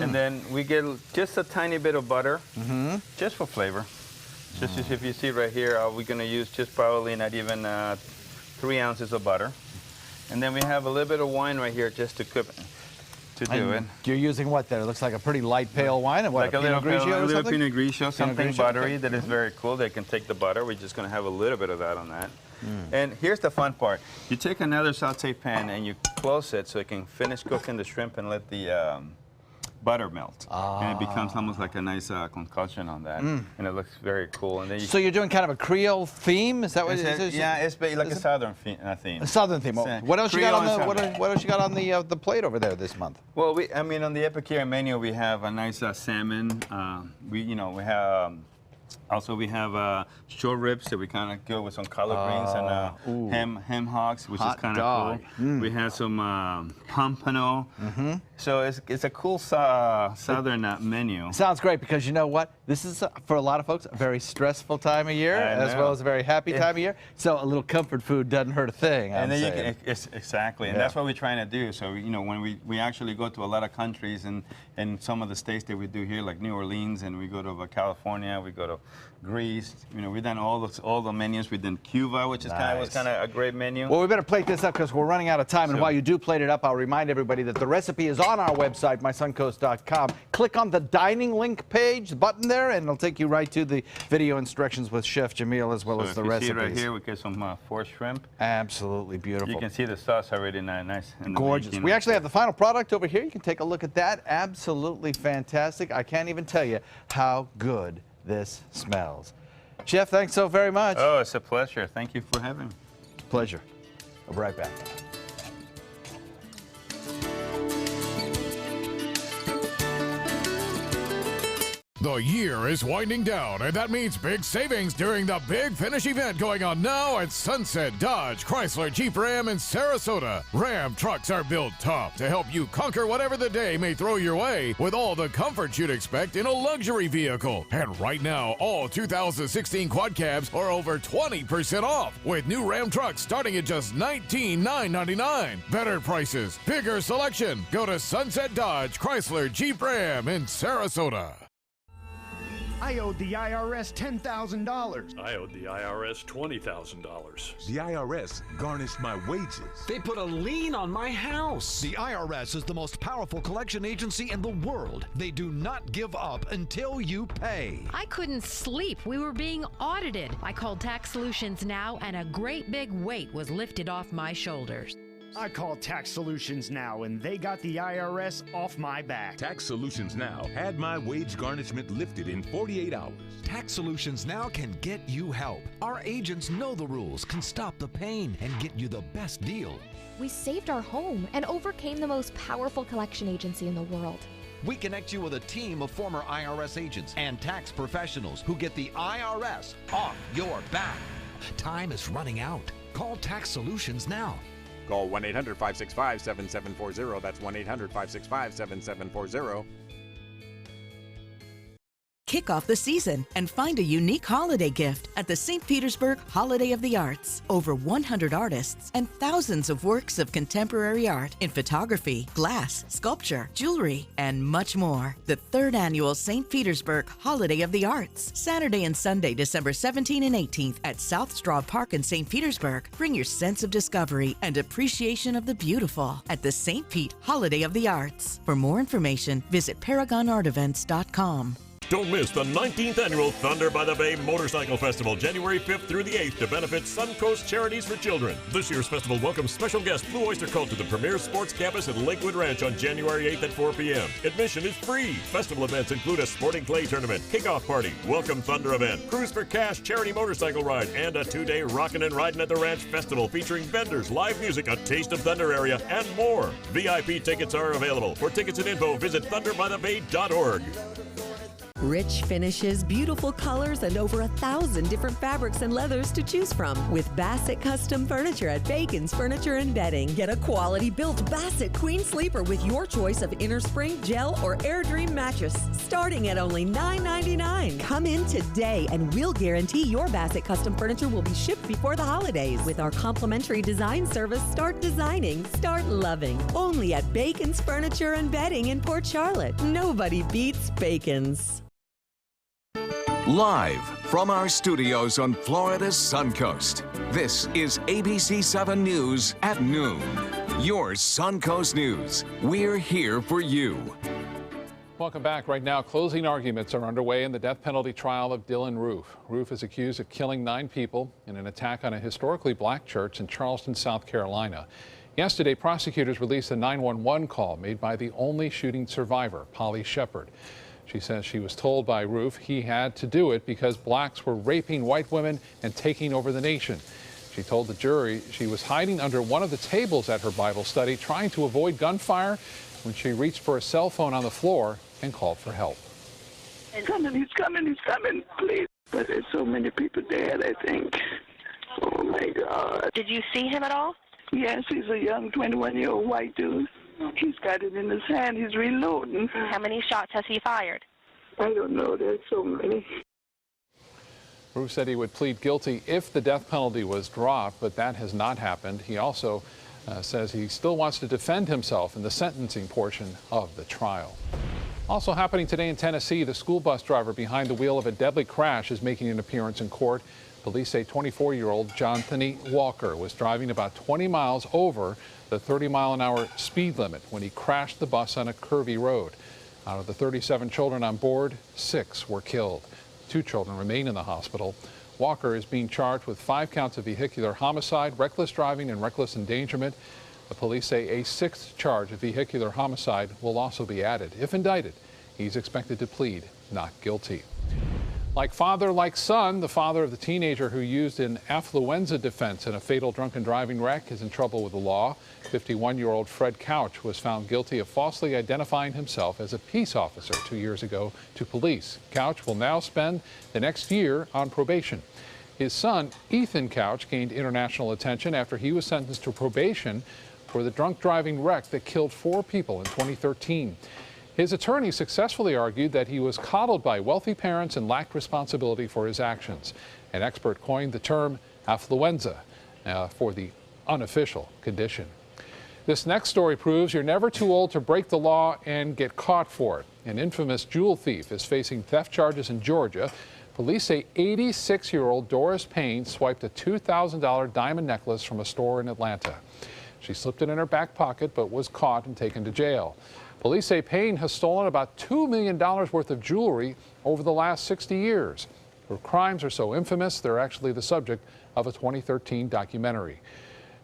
And then we get just a tiny bit of butter, just for flavor. Just as if you see right here, we're going to use just probably not even 3 ounces of butter. And then we have a little bit of wine right here just to cook. Do it. You're using what there? It looks like a pretty light pale wine. And what, like a Pinot Grigio or something? A little Pinot Grigio, something buttery that is Mm-hmm. very cool. They can take the butter. We're just going to have a little bit of that on that. And here's the fun part. You take another saute pan and you close it so it can finish cooking the shrimp and let the butter melt. And it becomes almost like a nice concoction on that. And it looks very cool. And then so you're doing kind of a Creole theme? Is that what it is? Yeah, it's like a southern theme. A southern theme. What else you got on the what else you got on the plate over there this month? Well, I mean, on the Epicurean menu, we have a nice salmon. We have also we have short ribs that we kind of go with some collard greens and ham hocks, which is kind of cool. We have some pompano. So it's a cool southern menu. Sounds great because you know what? This is, for a lot of folks, a very stressful time of year as well as a very happy time of year. So a little comfort food doesn't hurt a thing. And then you can, exactly, and that's what we're trying to do. So, you know, when we actually go to a lot of countries and some of the states that we do here, like New Orleans, and we go to California, we go to Greece, you know, we've done all the menus. We've done Cuba, which is was kind of a great menu. Well, we better plate this up because we're running out of time. And while you do plate it up, I'll remind everybody that the recipe is on our website, mysuncoast.com. Click on the dining link page, the button there, and it'll take you right to the video instructions with Chef Jamil as well as the recipes. See right here, we get some forced shrimp. Absolutely beautiful. You can see the sauce already nice. Gorgeous. We actually have the final product over here. You can take a look at that. Absolutely fantastic. I can't even tell you how good this smells. Chef, thanks so very much. Oh, it's a pleasure. Thank you for having me. Pleasure. I'll be right back. The year is winding down, and that means big savings during the Big Finish event going on now at Sunset Dodge, Chrysler, Jeep, Ram, and Sarasota. Ram trucks are built tough to help you conquer whatever the day may throw your way with all the comfort you'd expect in a luxury vehicle. And right now, all 2016 quad cabs are over 20% off with new Ram trucks starting at just $19,999. Better prices, bigger selection. Go to Sunset Dodge, Chrysler, Jeep, Ram in Sarasota. I owed the IRS $10,000. I owed the IRS $20,000. The IRS garnished my wages. They put a lien on my house. The IRS is the most powerful collection agency in the world. They do not give up until you pay. I couldn't sleep. We were being audited. I called Tax Solutions Now, and a great big weight was lifted off my shoulders. I called Tax Solutions Now, and they got the IRS off my back. Tax Solutions Now had my wage garnishment lifted in 48 hours. Tax Solutions Now can get you help. Our agents know the rules, can stop the pain, and get you the best deal. We saved our home and overcame the most powerful collection agency in the world. We connect you with a team of former IRS agents and tax professionals who get the IRS off your back. Time is running out. Call Tax Solutions now. Call 1-800-565-7740. That's 1-800-565-7740. Kick off the season and find a unique holiday gift at the St. Petersburg Holiday of the Arts. Over 100 artists and thousands of works of contemporary art in photography, glass, sculpture, jewelry, and much more. The 3rd annual St. Petersburg Holiday of the Arts. Saturday and Sunday, December 17th and 18th at South Straw Park in St. Petersburg. Bring your sense of discovery and appreciation of the beautiful at the St. Pete Holiday of the Arts. For more information, visit ParagonArtEvents.com. Don't miss the 19th annual Thunder by the Bay Motorcycle Festival, January 5th through the 8th, to benefit Suncoast Charities for Children. This year's festival welcomes special guest Blue Oyster Cult to the premier sports campus at Lakewood Ranch on January 8th at 4 p.m. Admission is free. Festival events include a sporting clay tournament, kickoff party, welcome Thunder event, Cruise for Cash charity motorcycle ride, and a 2-day Rockin' and Ridin' at the Ranch festival featuring vendors, live music, a taste of Thunder area, and more. VIP tickets are available. For tickets and info, visit thunderbythebay.org. Rich finishes, beautiful colors, and over 1,000 different fabrics and leathers to choose from. With Bassett Custom Furniture at Bacon's Furniture and Bedding. Get a quality-built Bassett Queen Sleeper with your choice of inner spring, gel, or Air Dream mattress, starting at only $9.99. Come in today, and we'll guarantee your Bassett Custom Furniture will be shipped before the holidays. With our complimentary design service, start designing, start loving. Only at Bacon's Furniture and Bedding in Port Charlotte. Nobody beats Bacon's. Live from our studios on Florida's Suncoast, this is ABC 7 News at noon. Your Suncoast News. We're here for you. Welcome back. Right now, closing arguments are underway in the death penalty trial of Dylann Roof. Roof is accused of killing 9 people in an attack on a historically black church in Charleston, South Carolina. Yesterday, prosecutors released a 911 call made by the only shooting survivor, Polly Shepard. She says she was told by Roof he had to do it because blacks were raping white women and taking over the nation. She told the jury she was hiding under one of the tables at her Bible study, trying to avoid gunfire, when she reached for a cell phone on the floor and called for help. He's coming, please. But there's so many people dead, I think. Oh, my God. Did you see him at all? Yes, he's a young 21-year-old white dude. He's got it in his hand. He's reloading. How many shots has he fired? I don't know. There's so many. Roof said he would plead guilty if the death penalty was dropped, but that has not happened. He also says he still wants to defend himself in the sentencing portion of the trial. Also happening today in Tennessee, the school bus driver behind the wheel of a deadly crash is making an appearance in court. Police say 24-year-old Jonathan Walker was driving about 20 miles over the 30-mile-an-hour speed limit when he crashed the bus on a curvy road. Out of the 37 children on board, 6 were killed. 2 children remain in the hospital. Walker is being charged with 5 counts of vehicular homicide, reckless driving, and reckless endangerment. The police say a 6th charge of vehicular homicide will also be added. If indicted, he's expected to plead not guilty. Like father, like son, the father of the teenager who used an affluenza defense in a fatal drunken driving wreck is in trouble with the law. 51-year-old Fred Couch was found guilty of falsely identifying himself as a peace officer 2 years ago to police. Couch will now spend the next year on probation. His son, Ethan Couch, gained international attention after he was sentenced to probation for the drunk driving wreck that killed 4 people in 2013. His attorney successfully argued that he was coddled by wealthy parents and lacked responsibility for his actions. An expert coined the term affluenza for the unofficial condition. This next story proves you're never too old to break the law and get caught for it. An infamous jewel thief is facing theft charges in Georgia. Police say 86-year-old Doris Payne swiped a $2,000 diamond necklace from a store in Atlanta. She slipped it in her back pocket but was caught and taken to jail. Police say Payne has stolen about $2 million worth of jewelry over the last 60 years. Her crimes are so infamous, they're actually the subject of a 2013 documentary.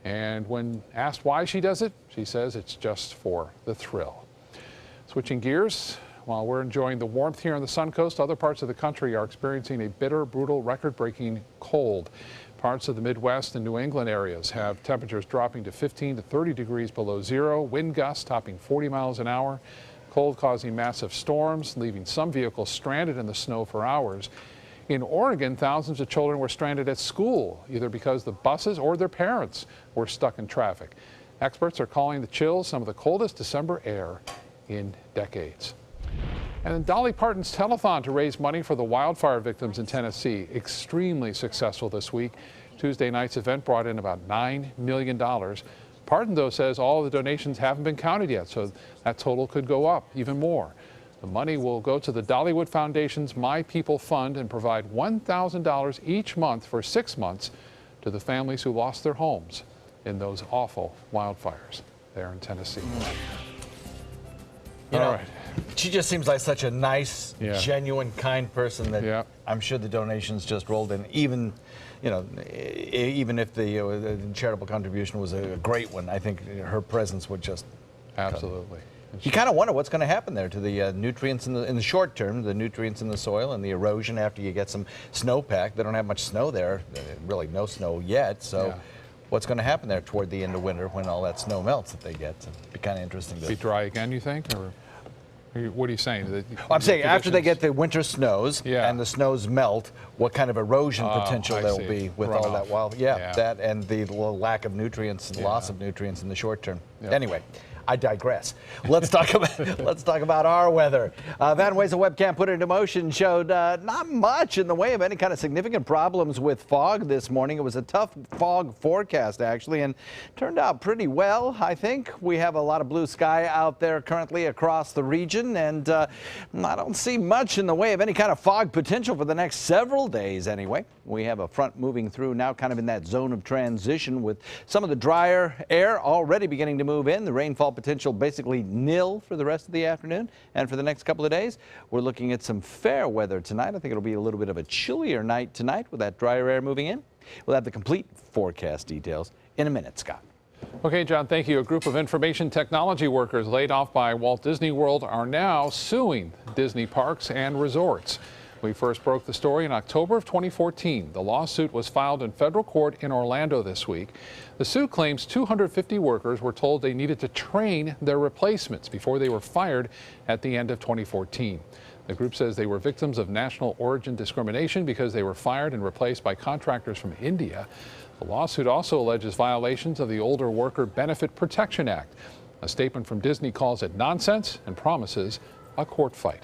And when asked why she does it, she says it's just for the thrill. Switching gears, while we're enjoying the warmth here on the Suncoast, other parts of the country are experiencing a bitter, brutal, record-breaking cold. Parts of the Midwest and New England areas have temperatures dropping to 15 to 30 degrees below zero, wind gusts topping 40 miles an hour, cold causing massive storms, leaving some vehicles stranded in the snow for hours. In Oregon, thousands of children were stranded at school, either because the buses or their parents were stuck in traffic. Experts are calling the chills some of the coldest December air in decades. And Dolly Parton's telethon to raise money for the wildfire victims in Tennessee, extremely successful this week. Tuesday night's event brought in about $9 million. Parton, though, says all of the donations haven't been counted yet, so that total could go up even more. The money will go to the Dollywood Foundation's My People Fund and provide $1,000 each month for 6 months to the families who lost their homes in those awful wildfires there in Tennessee. You know, she just seems like such a nice, Yeah. genuine, kind person that I'm sure the donations just rolled in. Even, you know, even if the charitable contribution was a great one, I think her presence would just absolutely. You kind of wonder what's going to happen there to the nutrients in the short term, the nutrients in the soil and the erosion after you get some snowpack. They don't have much snow there, really no snow yet. So what's going to happen there toward the end of winter when all that snow melts that they get? It'd be kind of interesting. Be dry again, you think? Or what are you saying? I'm saying after they get the winter snows and the snows melt, what kind of erosion potential there will be with all that wild, that and the lack of nutrients and loss of nutrients in the short term. Anyway, I digress. Let's talk about our weather. Van Way's webcam put it into motion showed not much in the way of any kind of significant problems with fog this morning. It was a tough fog forecast actually, and turned out pretty well. I think we have a lot of blue sky out there currently across the region, and I don't see much in the way of any kind of fog potential for the next several days anyway. We have a front moving through now, kind of in that zone of transition, with some of the drier air already beginning to move in. The rainfall potential basically nil for the rest of the afternoon and for the next couple of days. We're looking at some fair weather tonight. I think it'll be a little bit of a chillier night tonight with that drier air moving in. We'll have the complete forecast details in a minute, Scott. Okay, John, thank you. A group of information technology workers laid off by Walt Disney World are now suing Disney parks and resorts. We first broke the story in October of 2014. The lawsuit was filed in federal court in Orlando this week. The suit claims 250 workers were told they needed to train their replacements before they were fired at the end of 2014. The group says they were victims of national origin discrimination because they were fired and replaced by contractors from India. The lawsuit also alleges violations of the Older Worker Benefit Protection Act. A statement from Disney calls it nonsense and promises a court fight.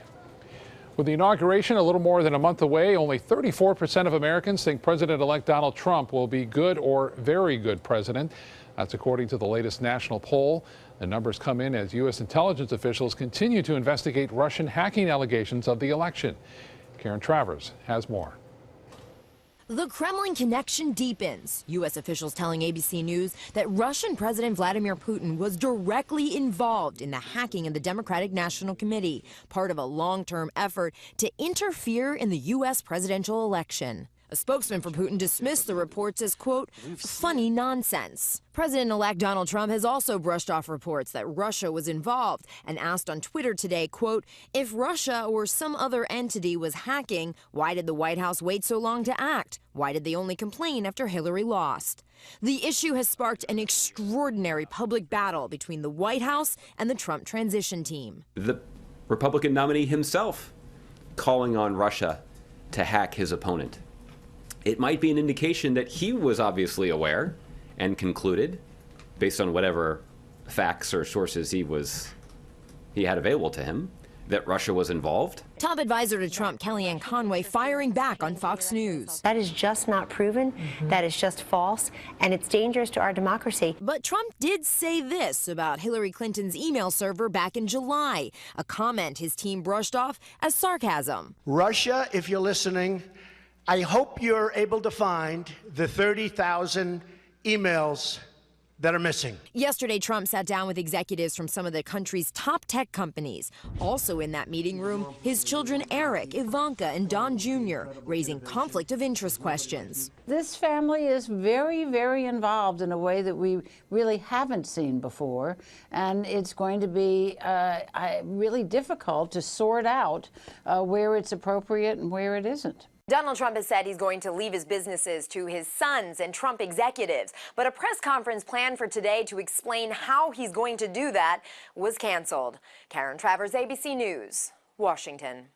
With the inauguration a little more than a month away, only 34% of Americans think President-elect Donald Trump will be good or very good president. That's according to the latest national poll. The numbers come in as U.S. intelligence officials continue to investigate Russian hacking allegations of the election. Karen Travers has more. The Kremlin connection deepens. U.S. officials telling ABC News that Russian President Vladimir Putin was directly involved in the hacking of the Democratic National Committee, part of a long-term effort to interfere in the U.S. presidential election. A spokesman for Putin dismissed the reports as, quote, funny nonsense. President-elect Donald Trump has also brushed off reports that Russia was involved and asked on Twitter today, quote, if Russia or some other entity was hacking, why did the White House wait so long to act? Why did they only complain after Hillary lost? The issue has sparked an extraordinary public battle between the White House and the Trump transition team. The Republican nominee himself calling on Russia to hack his opponent. It might be an indication that he was obviously aware and concluded, based on whatever facts or sources he had available to him, that Russia was involved? Top advisor to Trump, Kellyanne Conway, firing back on Fox News. That is just not proven. That is just false, and it's dangerous to our democracy. But Trump did say this about Hillary Clinton's email server back in July, a comment his team brushed off as sarcasm. Russia, if you're listening, I hope you're able to find the 30,000 emails that are missing. Yesterday, Trump sat down with executives from some of the country's top tech companies. Also in that meeting room, his children Eric, Ivanka, and Don Jr., raising conflict of interest questions. This family is very, very involved in a way that we really haven't seen before, and it's going to be really difficult to sort out where it's appropriate and where it isn't. Donald Trump has said he's going to leave his businesses to his sons and Trump executives, but a press conference planned for today to explain how he's going to do that was canceled. Karen Travers, ABC News, Washington.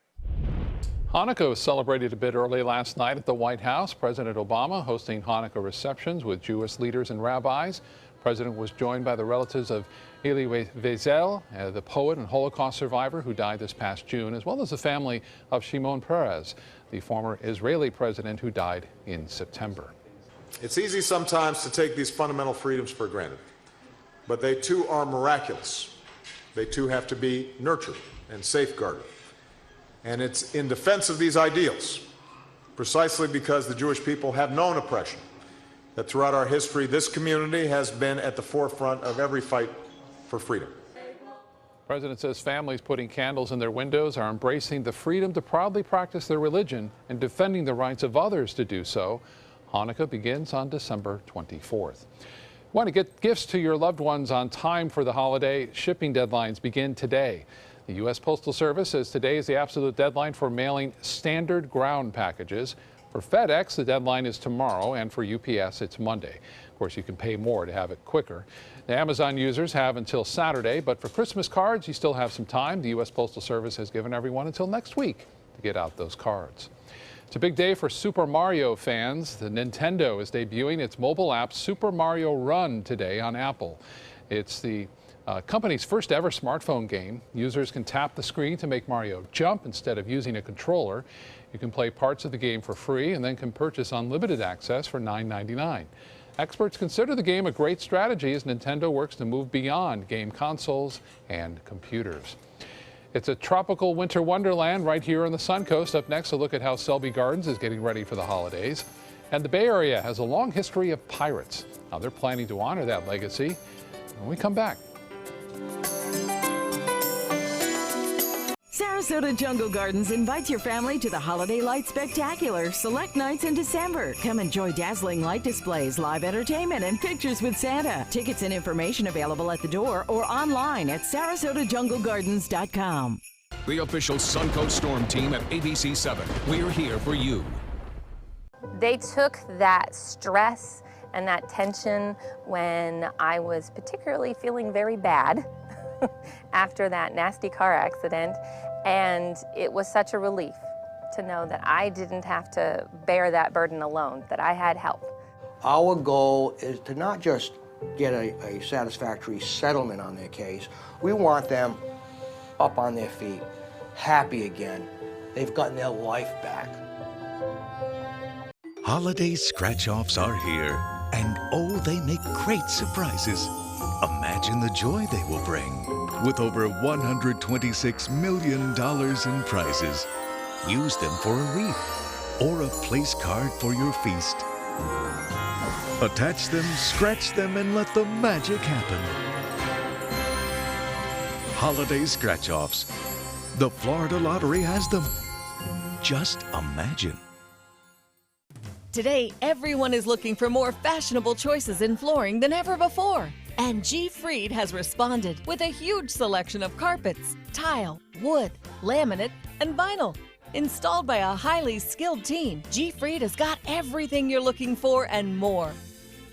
Hanukkah was celebrated a bit early last night at the White House. President Obama hosting Hanukkah receptions with Jewish leaders and rabbis. The president was joined by the relatives of Elie Wiesel, the poet and Holocaust survivor who died this past June, as well as the family of Shimon Peres, the former Israeli president who died in September. It's easy sometimes to take these fundamental freedoms for granted, but they too are miraculous. They too have to be nurtured and safeguarded. And it's in defense of these ideals, precisely because the Jewish people have known oppression, that throughout our history, this community has been at the forefront of every fight for freedom. The president says families putting candles in their windows are embracing the freedom to proudly practice their religion and defending the rights of others to do so. Hanukkah begins on December 24th. Want to get gifts to your loved ones on time for the holiday? Shipping deadlines begin today. The U.S. Postal Service says today is the absolute deadline for mailing standard ground packages. For FedEx, the deadline is tomorrow, and for UPS, it's Monday. Of course, you can pay more to have it quicker. The Amazon users have until Saturday, but for Christmas cards, you still have some time. The U.S. Postal Service has given everyone until next week to get out those cards. It's a big day for Super Mario fans. The Nintendo is debuting its mobile app Super Mario Run today on Apple. It's the company's first ever smartphone game. Users can tap the screen to make Mario jump instead of using a controller. You can play parts of the game for free and then can purchase unlimited access for $9.99. Experts consider the game a great strategy as Nintendo works to move beyond game consoles and computers. It's a tropical winter wonderland right here on the Suncoast. Up next, a look at how Selby Gardens is getting ready for the holidays. And the Bay Area has a long history of pirates. Now they're planning to honor that legacy when we come back. Sarasota Jungle Gardens invites your family to the Holiday Light Spectacular select nights in December. Come enjoy dazzling light displays, live entertainment, and pictures with Santa. Tickets and information available at the door or online at sarasotajunglegardens.com. The official Suncoast Storm team at ABC 7. We're here for you. They took that stress and that tension when I was particularly feeling very bad after that nasty car accident, and it was such a relief to know that I didn't have to bear that burden alone, that I had help. Our goal is to not just get a satisfactory settlement on their case. We want them up on their feet, happy again. They've gotten their life back. Holiday scratch-offs are here, and oh, they make great surprises. Imagine the joy they will bring. With over $126 million in prizes, use them for a wreath or a place card for your feast. Attach them, scratch them, and let the magic happen. Holiday scratch-offs. The Florida Lottery has them. Just imagine. Today, everyone is looking for more fashionable choices in flooring than ever before. And G. Fried has responded with a huge selection of carpets, tile, wood, laminate, and vinyl. Installed by a highly skilled team, G. Fried has got everything you're looking for and more.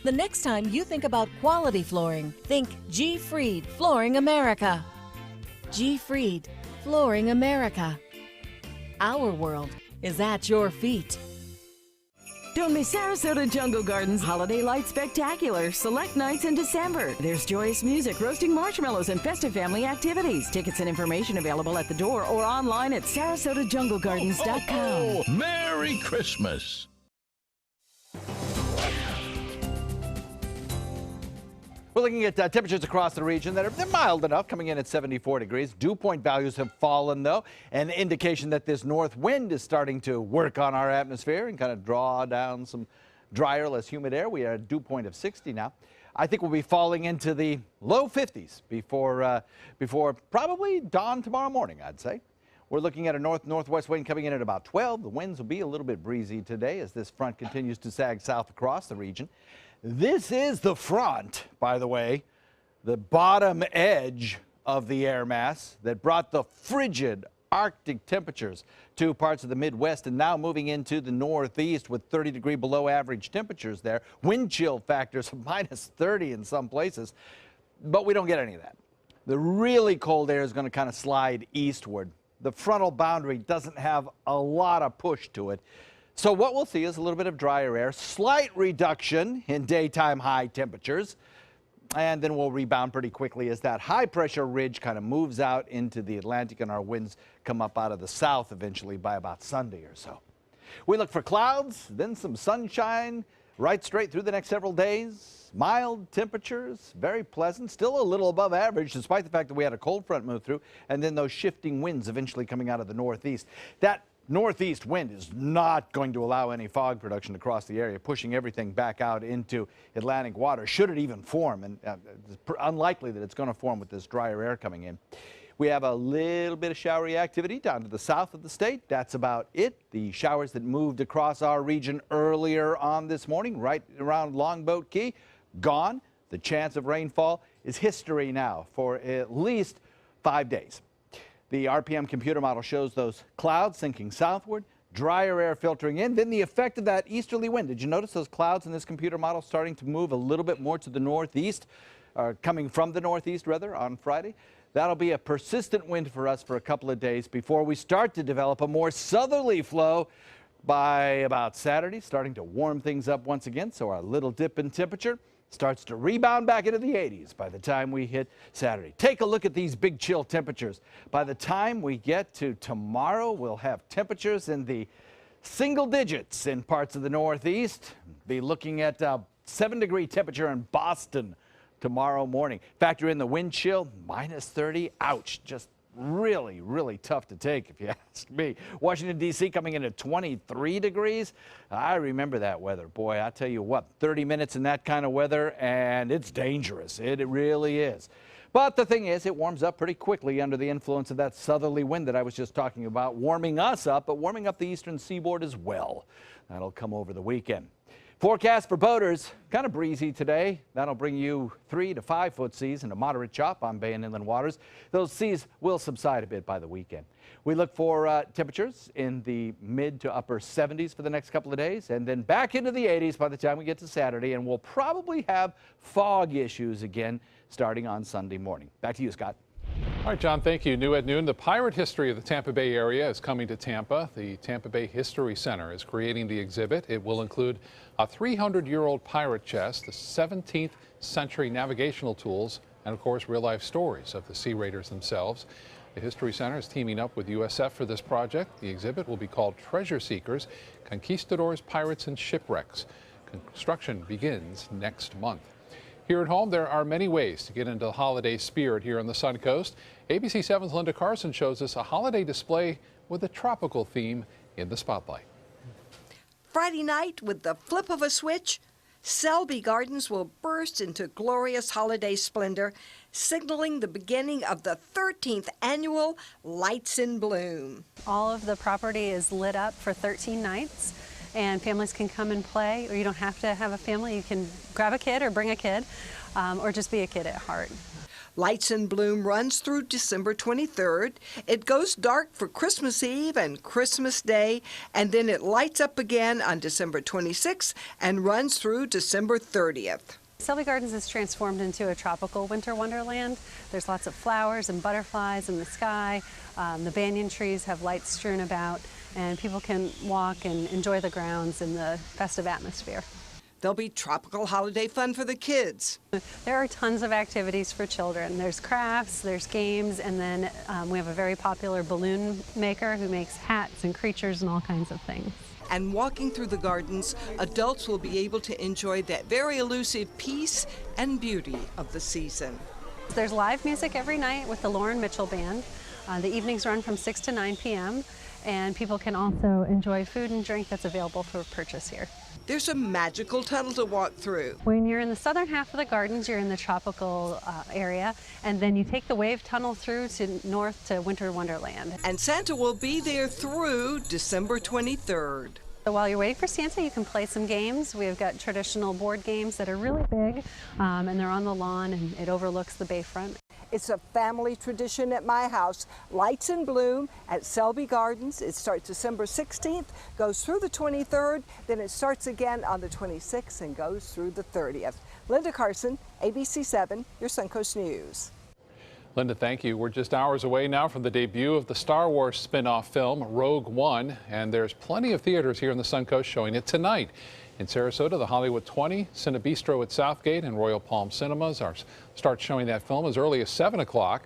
The next time you think about quality flooring, think G. Fried Flooring America. G. Fried Flooring America. Our world is at your feet. Don't miss Sarasota Jungle Gardens Holiday Light Spectacular, select nights in December. There's joyous music, roasting marshmallows, and festive family activities. Tickets and information available at the door or online at sarasotajunglegardens.com. Merry Christmas. We're looking at temperatures across the region that they're mild enough, coming in at 74 degrees. Dew point values have fallen, though, an indication that this north wind is starting to work on our atmosphere and kind of draw down some drier, less humid air. We are at a dew point of 60 now. I think we'll be falling into the low 50s before probably dawn tomorrow morning, I'd say. We're looking at a north-northwest wind coming in at about 12. The winds will be a little bit breezy today as this front continues to sag south across the region. This is the front, by the way, the bottom edge of the air mass that brought the frigid Arctic temperatures to parts of the Midwest and now moving into the Northeast with 30-degree below average temperatures there. Wind chill factors of minus 30 in some places, but we don't get any of that. The really cold air is going to kind of slide eastward. The frontal boundary doesn't have a lot of push to it. So what we'll see is a little bit of drier air, slight reduction in daytime high temperatures, and then we'll rebound pretty quickly as that high pressure ridge kind of moves out into the Atlantic and our winds come up out of the south eventually by about Sunday or so. We look for clouds, then some sunshine right straight through the next several days. Mild temperatures, very pleasant, still a little above average despite the fact that we had a cold front move through, and then those shifting winds eventually coming out of the northeast. That northeast wind is not going to allow any fog production across the area, pushing everything back out into Atlantic water, should it even form, and it's unlikely that it's going to form with this drier air coming in. We have a little bit of showery activity down to the south of the state. That's about it. The showers that moved across our region earlier on this morning, right around Longboat Key, gone. The chance of rainfall is history now for at least 5 days. The RPM computer model shows those clouds sinking southward, drier air filtering in, then the effect of that easterly wind. Did you notice those clouds in this computer model starting to move a little bit more to the northeast, or coming from the northeast rather, on Friday? That'll be a persistent wind for us for a couple of days before we start to develop a more southerly flow by about Saturday, starting to warm things up once again. So our little dip in temperature starts to rebound back into the 80s by the time we hit Saturday. Take a look at these big chill temperatures. By the time we get to tomorrow, we'll have temperatures in the single digits in parts of the Northeast. Be looking at 7-degree temperature in Boston tomorrow morning. Factor in the wind chill, minus 30. Ouch, just really, really tough to take if you ask me. Washington, D.C. coming in at 23 degrees. I remember that weather. Boy, I tell you what, 30 minutes in that kind of weather, and it's dangerous. It really is. But the thing is, it warms up pretty quickly under the influence of that southerly wind that I was just talking about, warming us up, but warming up the eastern seaboard as well. That'll come over the weekend. Forecast for boaters, kind of breezy today. That'll bring you 3 to 5 foot seas and a moderate chop on bay and inland waters. Those seas will subside a bit by the weekend. We look for temperatures in the mid to upper 70s for the next couple of days, and then back into the 80s by the time we get to Saturday, and we'll probably have fog issues again starting on Sunday morning. Back to you, Scott. All right, John, thank you. New at noon, the pirate history of the Tampa Bay area is coming to Tampa. The Tampa Bay History Center is creating the exhibit. It will include a 300-year-old pirate chest, the 17th century navigational tools, and of course, real-life stories of the sea raiders themselves. The History Center is teaming up with USF for this project. The exhibit will be called Treasure Seekers, Conquistadors, Pirates, and Shipwrecks. Construction begins next month. Here at home, there are many ways to get into the holiday spirit here on the Suncoast. ABC 7's Linda Carson shows us a holiday display with a tropical theme in the spotlight. Friday night, with the flip of a switch, Selby Gardens will burst into glorious holiday splendor, signaling the beginning of the 13th annual Lights in Bloom. All of the property is lit up for 13 nights. And families can come and play, or you don't have to have a family. You can grab a kid or bring a kid, or just be a kid at heart. Lights in Bloom runs through December 23rd. It goes dark for Christmas Eve and Christmas Day, and then it lights up again on December 26th and runs through December 30th. Selby Gardens is transformed into a tropical winter wonderland. There's lots of flowers and butterflies in the sky. The banyan trees have lights strewn about, and people can walk and enjoy the grounds in the festive atmosphere. There'll be tropical holiday fun for the kids. There are tons of activities for children. There's crafts, there's games, and then we have a very popular balloon maker who makes hats and creatures and all kinds of things. And walking through the gardens, adults will be able to enjoy that very elusive peace and beauty of the season. There's live music every night with the Lauren Mitchell Band. The evenings run from 6 to 9 p.m. and people can also enjoy food and drink that's available for purchase here. There's a magical tunnel to walk through. When you're in the southern half of the gardens, you're in the tropical area, and then you take the wave tunnel through to north to Winter Wonderland. And Santa will be there through December 23rd. So while you're waiting for Santa, you can play some games. We've got traditional board games that are really big, and they're on the lawn, and it overlooks the bayfront. It's a family tradition at my house. Lights in Bloom at Selby Gardens. It starts December 16th, goes through the 23rd, then it starts again on the 26th and goes through the 30th. Linda Carson, ABC 7, your Suncoast News. Linda, thank you. We're just hours away now from the debut of the Star Wars spin-off film, Rogue One, and there's plenty of theaters here in the Suncoast showing it tonight. In Sarasota, the Hollywood 20, Cinebistro at Southgate, and Royal Palm Cinemas start showing that film as early as 7 o'clock.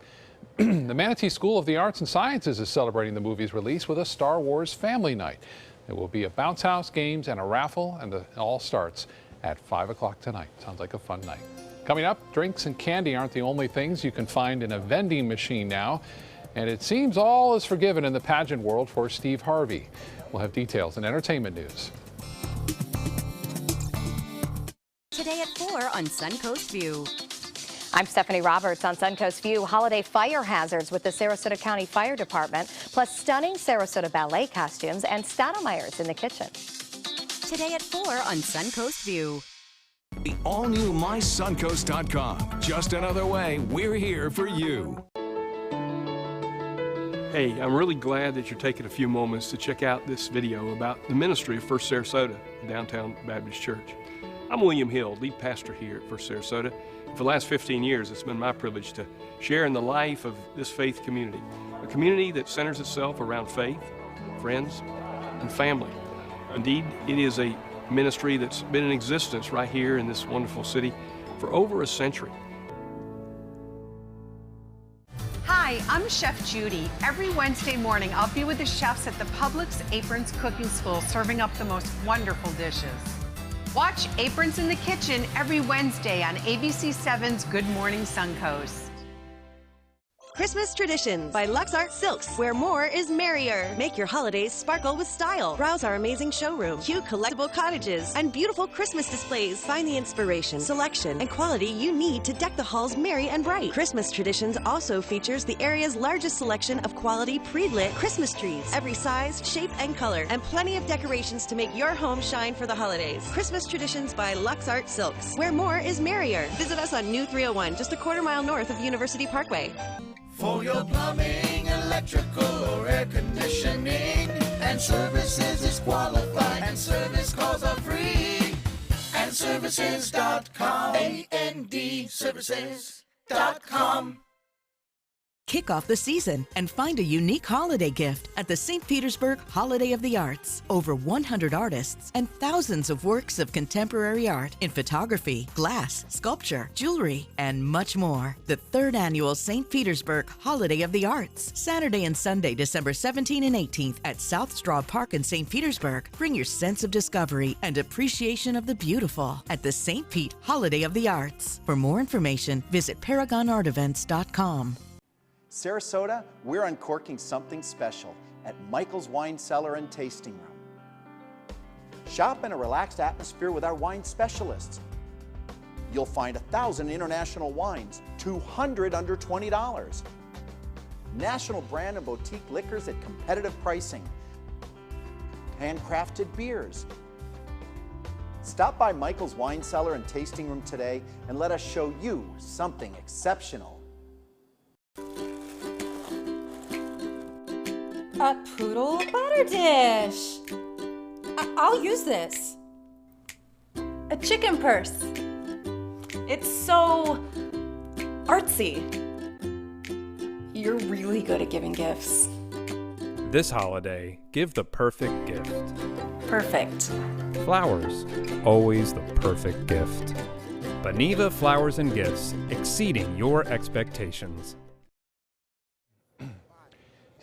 The Manatee School of the Arts and Sciences is celebrating the movie's release with a Star Wars family night. There will be a bounce house, games, and a raffle, and it all starts at 5 o'clock tonight. Sounds like a fun night. Coming up, drinks and candy aren't the only things you can find in a vending machine now. And it seems all is forgiven in the pageant world for Steve Harvey. We'll have details in entertainment news. Today at 4 on Suncoast View. I'm Stephanie Roberts on Suncoast View. Holiday fire hazards with the Sarasota County Fire Department, plus stunning Sarasota ballet costumes and Stoudemire's in the kitchen. Today at 4 on Suncoast View. The all-new MySuncoast.com. Just another way we're here for you. Hey, I'm really glad that you're taking a few moments to check out this video about the ministry of First Sarasota, Downtown Baptist Church. I'm William Hill, lead pastor here at First Sarasota. For the last 15 years, it's been my privilege to share in the life of this faith community, a community that centers itself around faith, friends, and family. Indeed, it is a ministry that's been in existence right here in this wonderful city for over a century. Hi, I'm Chef Judy. Every Wednesday morning, I'll be with the chefs at the Publix Aprons Cooking School serving up the most wonderful dishes. Watch Aprons in the Kitchen every Wednesday on ABC 7's Good Morning Suncoast. Christmas Traditions by Lux Art Silks, where more is merrier. Make your holidays sparkle with style. Browse our amazing showroom, cute collectible cottages, and beautiful Christmas displays. Find the inspiration, selection, and quality you need to deck the halls merry and bright. Christmas Traditions also features the area's largest selection of quality pre-lit Christmas trees, every size, shape, and color, and plenty of decorations to make your home shine for the holidays. Christmas Traditions by Lux Art Silks, where more is merrier. Visit us on New 301, just a quarter-mile north of University Parkway. For your plumbing, electrical, or air conditioning, and services is qualified, and service calls are free. And services.com, A-N-D, services.com. Kick off the season and find a unique holiday gift at the St. Petersburg Holiday of the Arts. Over 100 artists and thousands of works of contemporary art in photography, glass, sculpture, jewelry, and much more. The third annual St. Petersburg Holiday of the Arts. Saturday and Sunday, December 17th and 18th at South Straw Park in St. Petersburg. Bring your sense of discovery and appreciation of the beautiful at the St. Pete Holiday of the Arts. For more information, visit ParagonArtEvents.com. Sarasota, we're uncorking something special at Michael's Wine Cellar and Tasting Room. Shop in a relaxed atmosphere with our wine specialists. You'll find 1,000 international wines, 200 under $20. National brand and boutique liquors at competitive pricing. Handcrafted beers. Stop by Michael's Wine Cellar and Tasting Room today and let us show you something exceptional. A poodle butter dish. I'll use this. A chicken purse. It's so artsy. You're really good at giving gifts. This holiday, give the perfect gift. Perfect. Flowers, always the perfect gift. Beneva Flowers and Gifts, exceeding your expectations.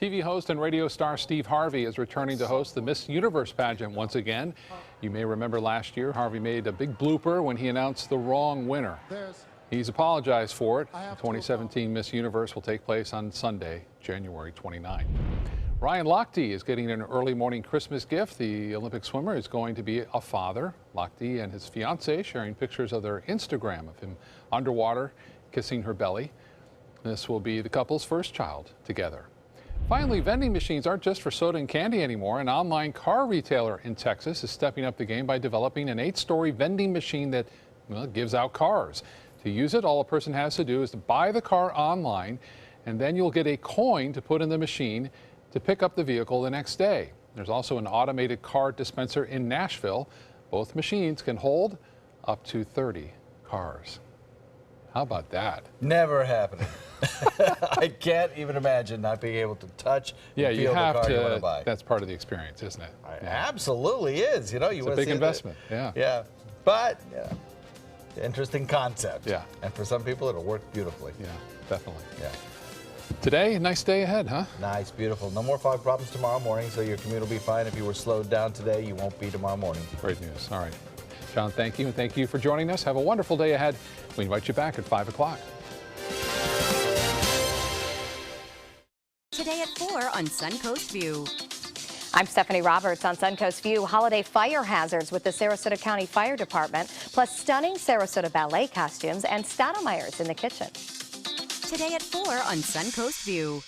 TV host and radio star Steve Harvey is returning to host the Miss Universe pageant once again. You may remember last year, Harvey made a big blooper when he announced the wrong winner. He's apologized for it. The 2017 Miss Universe will take place on Sunday, January 29. Ryan Lochte is getting an early morning Christmas gift. The Olympic swimmer is going to be a father. Lochte and his fiancée sharing pictures of their Instagram of him underwater, kissing her belly. This will be the couple's first child together. Finally, vending machines aren't just for soda and candy anymore. An online car retailer in Texas is stepping up the game by developing an 8-story vending machine that gives out cars. To use it, all a person has to do is to buy the car online, and then you'll get a coin to put in the machine to pick up the vehicle the next day. There's also an automated car dispenser in Nashville. Both machines can hold up to 30 cars. How about that? Never happening. I can't even imagine not being able to touch and feel the car you want to buy. That's part of the experience, isn't it? It absolutely is. You know, it's a big investment. Yeah. But interesting concept. Yeah. And for some people, it'll work beautifully. Yeah, definitely. Yeah. Today, nice day ahead, huh? Nice, beautiful. No more fog problems tomorrow morning, so your commute will be fine. If you were slowed down today, you won't be tomorrow morning. Great news. All right. John, thank you, and thank you for joining us. Have a wonderful day ahead. We invite you back at 5 o'clock. Today at 4 on Suncoast View. I'm Stephanie Roberts on Suncoast View. Holiday fire hazards with the Sarasota County Fire Department, plus stunning Sarasota ballet costumes and Stoudemire's in the kitchen. Today at 4 on Suncoast View.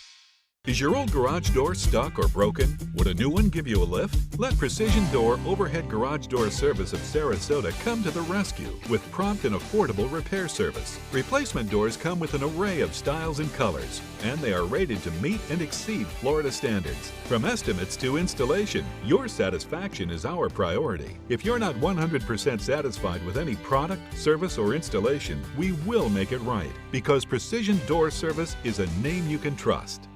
Is your old garage door stuck or broken? Would a new one give you a lift? Let Precision Door Overhead Garage Door Service of Sarasota come to the rescue with prompt and affordable repair service. Replacement doors come with an array of styles and colors, and they are rated to meet and exceed Florida standards. From estimates to installation, your satisfaction is our priority. If you're not 100% satisfied with any product, service, or installation, we will make it right, because Precision Door Service is a name you can trust.